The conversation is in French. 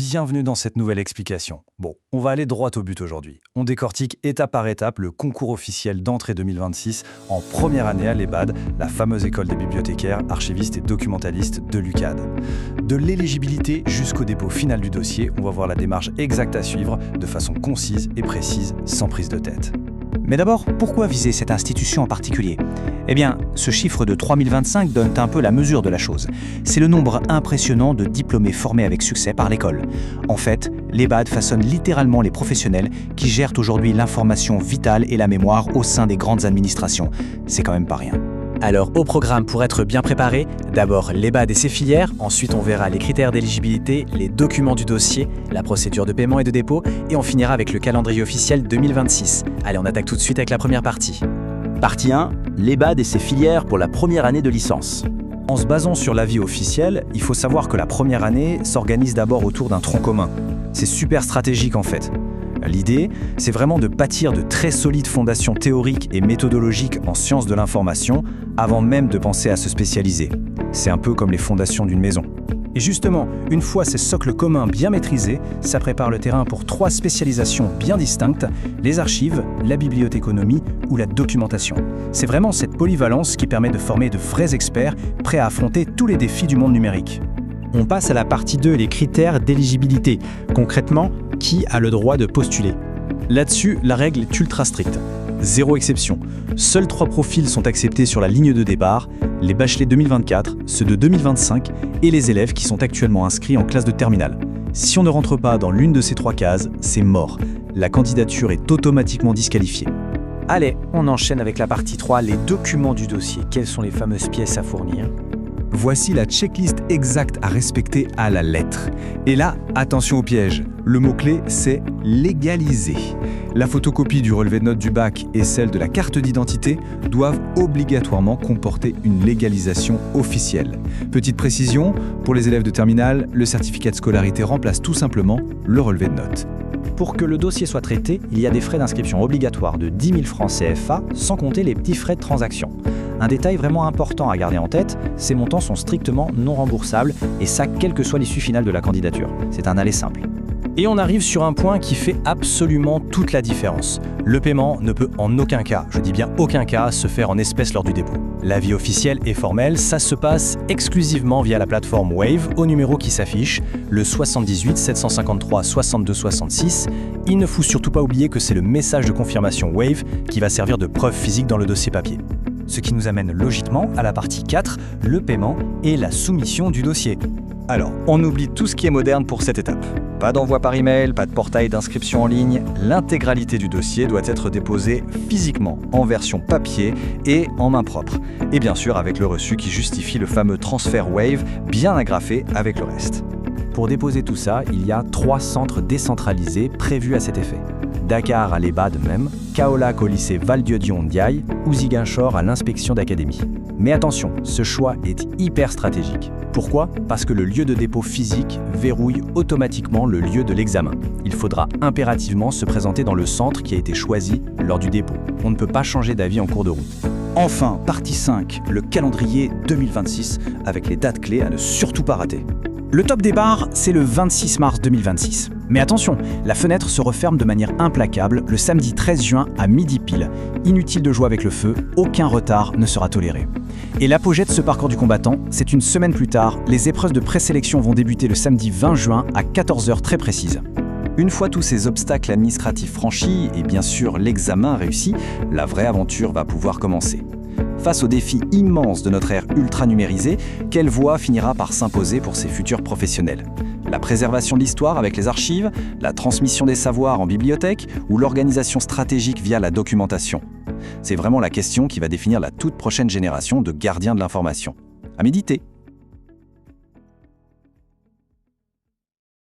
bienvenue dans cette nouvelle explication. Bon, on va aller droit au but aujourd'hui. On décortique étape par étape le concours officiel d'entrée 2026 en première année à l'EBAD, la fameuse école des bibliothécaires, archivistes et documentalistes de l'UCAD. De l'éligibilité jusqu'au dépôt final du dossier, on va voir la démarche exacte à suivre de façon concise et précise, sans prise de tête. Mais d'abord, pourquoi viser cette institution en particulier ? Eh bien, ce chiffre de 3025 donne un peu la mesure de la chose. C'est le nombre impressionnant de diplômés formés avec succès par l'école. En fait, l'EBAD façonne littéralement les professionnels qui gèrent aujourd'hui l'information vitale et la mémoire au sein des grandes administrations. C'est quand même pas rien. Alors au programme pour être bien préparé, d'abord l'EBAD et ses filières, ensuite on verra les critères d'éligibilité, les documents du dossier, la procédure de paiement et de dépôt, et on finira avec le calendrier officiel 2026. Allez, on attaque tout de suite avec la première partie. Partie 1, l'EBAD et ses filières pour la première année de licence. En se basant sur l'avis officiel, il faut savoir que la première année s'organise d'abord autour d'un tronc commun. C'est super stratégique en fait. L'idée, c'est vraiment de bâtir de très solides fondations théoriques et méthodologiques en sciences de l'information avant même de penser à se spécialiser. C'est un peu comme les fondations d'une maison. Et justement, une fois ces socles communs bien maîtrisés, ça prépare le terrain pour 3 spécialisations bien distinctes, les archives, la bibliothéconomie ou la documentation. C'est vraiment cette polyvalence qui permet de former de vrais experts prêts à affronter tous les défis du monde numérique. On passe à la partie 2, les critères d'éligibilité. Concrètement, qui a le droit de postuler ? Là-dessus, la règle est ultra stricte. 0 exception. Seuls 3 profils sont acceptés sur la ligne de départ, les bacheliers 2024, ceux de 2025 et les élèves qui sont actuellement inscrits en classe de terminale. Si on ne rentre pas dans l'une de ces 3 cases, c'est mort. La candidature est automatiquement disqualifiée. Allez, on enchaîne avec la partie 3, les documents du dossier. Quelles sont les fameuses pièces à fournir ? Voici la checklist exacte à respecter à la lettre. Et là, attention au piège. Le mot-clé, c'est « légaliser ». La photocopie du relevé de notes du bac et celle de la carte d'identité doivent obligatoirement comporter une légalisation officielle. Petite précision, pour les élèves de terminale, le certificat de scolarité remplace tout simplement le relevé de notes. Pour que le dossier soit traité, il y a des frais d'inscription obligatoires de 10 000 francs CFA, sans compter les petits frais de transaction. Un détail vraiment important à garder en tête, ces montants sont strictement non remboursables, et ça quelle que soit l'issue finale de la candidature. C'est un aller simple. Et on arrive sur un point qui fait absolument toute la différence. Le paiement ne peut en aucun cas, je dis bien aucun cas, se faire en espèces lors du dépôt. L'avis officiel et formel, ça se passe exclusivement via la plateforme Wave au numéro qui s'affiche, le 78 753 62 66. Il ne faut surtout pas oublier que c'est le message de confirmation Wave qui va servir de preuve physique dans le dossier papier. Ce qui nous amène logiquement à la partie 4, le paiement et la soumission du dossier. Alors, on oublie tout ce qui est moderne pour cette étape. Pas d'envoi par email, pas de portail d'inscription en ligne, l'intégralité du dossier doit être déposée physiquement, en version papier et en main propre. Et bien sûr avec le reçu qui justifie le fameux transfert Wave bien agrafé avec le reste. Pour déposer tout ça, il y a 3 centres décentralisés prévus à cet effet. Dakar à l'EBAD même, Kaolack au lycée Valdiodio Ndiaye ou Ziguinchor à l'inspection d'académie. Mais attention, ce choix est hyper stratégique. Pourquoi ? Parce que le lieu de dépôt physique verrouille automatiquement le lieu de l'examen. Il faudra impérativement se présenter dans le centre qui a été choisi lors du dépôt. On ne peut pas changer d'avis en cours de route. Enfin, partie 5, le calendrier 2026 avec les dates clés à ne surtout pas rater. Le top départ, c'est le 26 mars 2026. Mais attention, la fenêtre se referme de manière implacable le samedi 13 juin à midi pile. Inutile de jouer avec le feu, aucun retard ne sera toléré. Et l'apogée de ce parcours du combattant, c'est une semaine plus tard, les épreuves de présélection vont débuter le samedi 20 juin à 14h très précise. Une fois tous ces obstacles administratifs franchis et bien sûr l'examen réussi, la vraie aventure va pouvoir commencer. Face aux défis immenses de notre ère ultra numérisée, quelle voie finira par s'imposer pour ces futurs professionnels ? La préservation de l'histoire avec les archives, la transmission des savoirs en bibliothèque ou l'organisation stratégique via la documentation ? C'est vraiment la question qui va définir la toute prochaine génération de gardiens de l'information. À méditer.